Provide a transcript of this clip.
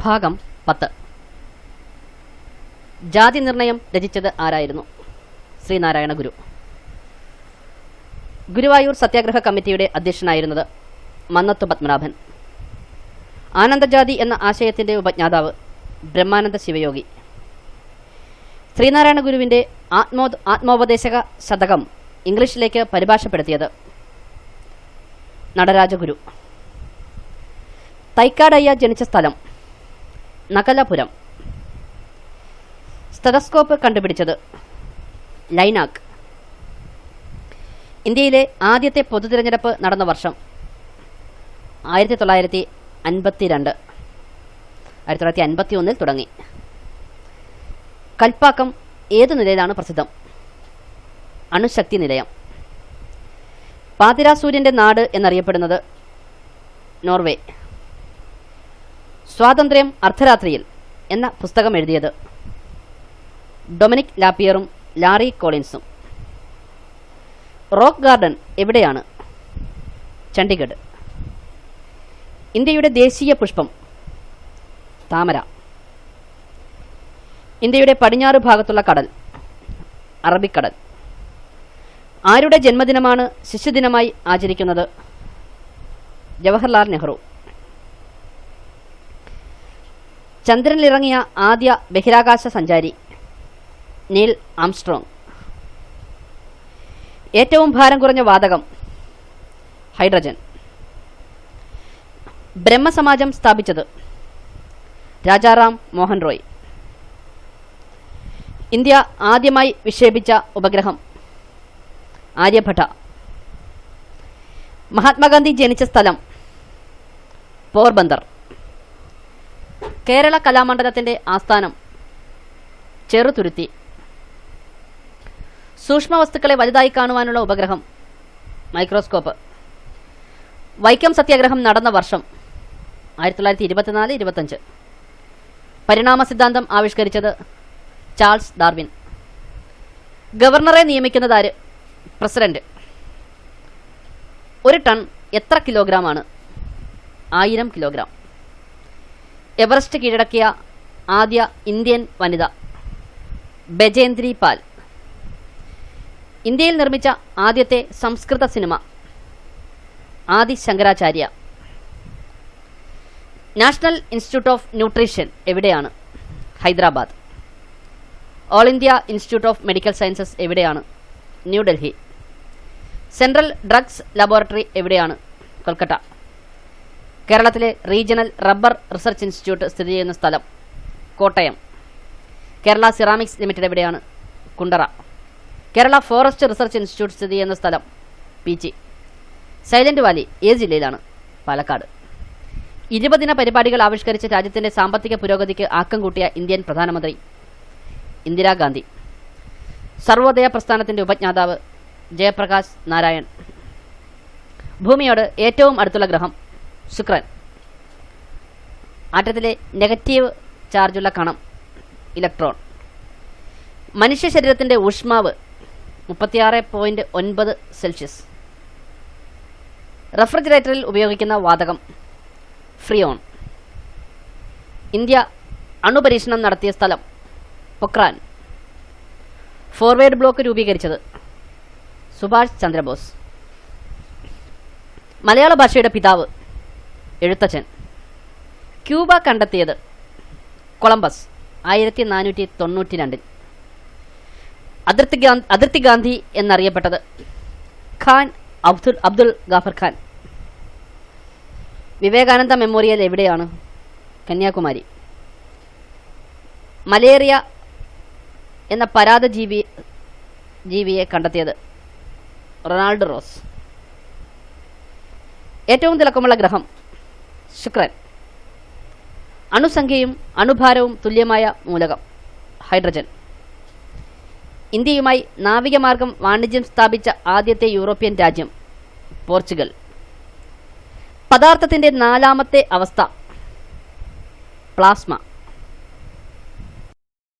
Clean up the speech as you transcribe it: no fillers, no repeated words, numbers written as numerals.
ഭാഗം 10. ജാതി നിർണയം രചിച്ചത് ആരായിരുന്നു? ശ്രീനാരായണ ഗുരു. ഗുരുവായൂർ സത്യാഗ്രഹ കമ്മിറ്റിയുടെ അധ്യക്ഷനായിരുന്നത് മന്നത്തു പത്മനാഭൻ. ആനന്ദജാതി എന്ന ആശയത്തിൻ്റെ ഉപജ്ഞാതാവ് ബ്രഹ്മാനന്ദ ശിവയോഗി. ശ്രീനാരായണ ഗുരുവിൻ്റെ ആത്മോപദേശക ശതകം ഇംഗ്ലീഷിലേക്ക് പരിഭാഷപ്പെടുത്തിയത് നടരാജഗുരു. തൈക്കാടയ്യ ജനിച്ച സ്ഥലം നകലപുരം. സ്റ്റെതസ്കോപ്പ് കണ്ടുപിടിച്ചത് ലൈനാക്ക്. ഇന്ത്യയിലെ ആദ്യത്തെ പൊതുതിരഞ്ഞെടുപ്പ് നടന്ന വർഷം 1952. 1951 തുടങ്ങി. കൽപ്പാക്കം ഏതു നിലയിലാണ് പ്രസിദ്ധം? അണുശക്തി നിലയം. പാതിരാസൂര്യൻ്റെ നാട് എന്നറിയപ്പെടുന്നത് നോർവേ. സ്വാതന്ത്ര്യം അർദ്ധരാത്രിയിൽ എന്ന പുസ്തകം എഴുതിയത് ഡൊമിനിക് ലാപ്പിയറും ലാറി കോളിൻസും. റോക്ക് ഗാർഡൻ എവിടെയാണ്? ചണ്ഡീഗഡ്. ഇന്ത്യയുടെ ദേശീയ പുഷ്പം താമര. ഇന്ത്യയുടെ പടിഞ്ഞാറ് ഭാഗത്തുള്ള കടൽ അറബിക്കടൽ. ആരുടെ ജന്മദിനമാണ് ശിശുദിനമായി ആചരിക്കുന്നത്? ജവഹർലാൽ നെഹ്റു. ചന്ദ്രനിലിറങ്ങിയ ആദ്യ ബഹിരാകാശ സഞ്ചാരി നീൽ ആംസ്ട്രോങ്. ഏറ്റവും ഭാരം കുറഞ്ഞ വാതകം ഹൈഡ്രജൻ. ബ്രഹ്മസമാജം സ്ഥാപിച്ചത് രാജാറാം മോഹൻ റോയ്. ഇന്ത്യ ആദ്യമായി വിക്ഷേപിച്ച ഉപഗ്രഹം ആര്യഭട്ട. മഹാത്മാഗാന്ധി ജനിച്ച സ്ഥലം പോർബന്ദർ. കേരള കലാമണ്ഡലത്തിൻ്റെ ആസ്ഥാനം ചെറുതുരുത്തി. സൂക്ഷ്മവസ്തുക്കളെ വലുതായി കാണുവാനുള്ള ഉപഗ്രഹം മൈക്രോസ്കോപ്പ്. വൈക്കം സത്യാഗ്രഹം നടന്ന വർഷം 1924-25. പരിണാമ സിദ്ധാന്തം ആവിഷ്കരിച്ചത് ചാൾസ് ഡാർവിൻ. ഗവർണറെ നിയമിക്കുന്നതാര്? പ്രസിഡന്റ്. ഒരു ടൺ എത്ര കിലോഗ്രാമാണ്? 1000 കിലോഗ്രാം. എവറസ്റ്റ് കീഴടക്കിയ ആദ്യ ഇന്ത്യൻ വനിത ബജേന്ദ്രി പാൽ. ഇന്ത്യയിൽ നിർമ്മിച്ച ആദ്യത്തെ സംസ്കൃത cinema Adi Shankaracharya. National institute of nutrition എവിടെയാണ്? Hyderabad. All India institute of medical sciences എവിടെയാണ്? ന്യൂഡൽഹി. സെൻട്രൽ ഡ്രഗ്സ് ലബോറട്ടറി എവിടെയാണ്? കൊൽക്കത്ത. കേരളത്തിലെ റീജിയണൽ റബ്ബർ റിസർച്ച് ഇൻസ്റ്റിറ്റ്യൂട്ട് സ്ഥിതി ചെയ്യുന്ന സ്ഥലം കോട്ടയം. കേരള സിറാമിക്സ് ലിമിറ്റഡ് എവിടെയാണ്? Kundara. Kerala forest research institute സ്ഥിതി ചെയ്യുന്ന സ്ഥലം പീച്ചി. സൈലന്റ് വാലി ഏത് ജില്ലയിലാണ്? പാലക്കാട്. 20 ദിന പരിപാടികൾ ആവിഷ്കരിച്ച് രാജ്യത്തിൻ്റെ സാമ്പത്തിക പുരോഗതിക്ക് ആക്കം കൂട്ടിയ ഇന്ത്യൻ പ്രധാനമന്ത്രി ഇന്ദിരാഗാന്ധി. സർവോദയ പ്രസ്ഥാനത്തിൻ്റെ ഉപജ്ഞാതാവ് ജയപ്രകാശ് നാരായൺ. ഭൂമിയോട് ഏറ്റവും അടുത്തുള്ള ഗ്രഹം ശുക്രൻ. ആറ്റത്തിലെ നെഗറ്റീവ് ചാർജുള്ള കണം ഇലക്ട്രോൺ. മനുഷ്യ ശരീരത്തിൻ്റെ ഊഷ്മാവ് 36.9 സെൽഷ്യസ്. റെഫ്രിജറേറ്ററിൽ ഉപയോഗിക്കുന്ന വാതകം ഫ്രിയോൺ. ഇന്ത്യ അണുപരീക്ഷണം നടത്തിയ സ്ഥലം പൊക്രാൻ. ഫോർവേഡ് ബ്ലോക്ക് രൂപീകരിച്ചത് സുഭാഷ് ചന്ദ്രബോസ്. മലയാള ഭാഷയുടെ പിതാവ് എഴുത്തച്ഛൻ. ക്യൂബ കണ്ടെത്തിയത് കൊളംബസ് 1492. അതിർത്തി ഗാന്ധി എന്നറിയപ്പെട്ടത് ഖാൻ അബ്ദുൽ ഗാഫർ ഖാൻ. വിവേകാനന്ദ മെമ്മോറിയൽ എവിടെയാണ്? കന്യാകുമാരി. മലേറിയ എന്ന ജീവിയെ കണ്ടെത്തിയത് റൊണാൾഡ് റോസ്. ഏറ്റവും തിളക്കമുള്ള ഗ്രഹം ശുക്രൻ. അണുസംഖ്യയും അണുഭാരവും തുല്യമായ മൂലകം ഹൈഡ്രജൻ. ഇന്ത്യയുമായി നാവികമാർഗം വാണിജ്യം സ്ഥാപിച്ച ആദ്യത്തെ യൂറോപ്യൻ രാജ്യം പോർച്ചുഗൽ. പദാർത്ഥത്തിൻ്റെ 4ാമത്തെ അവസ്ഥ പ്ലാസ്മ.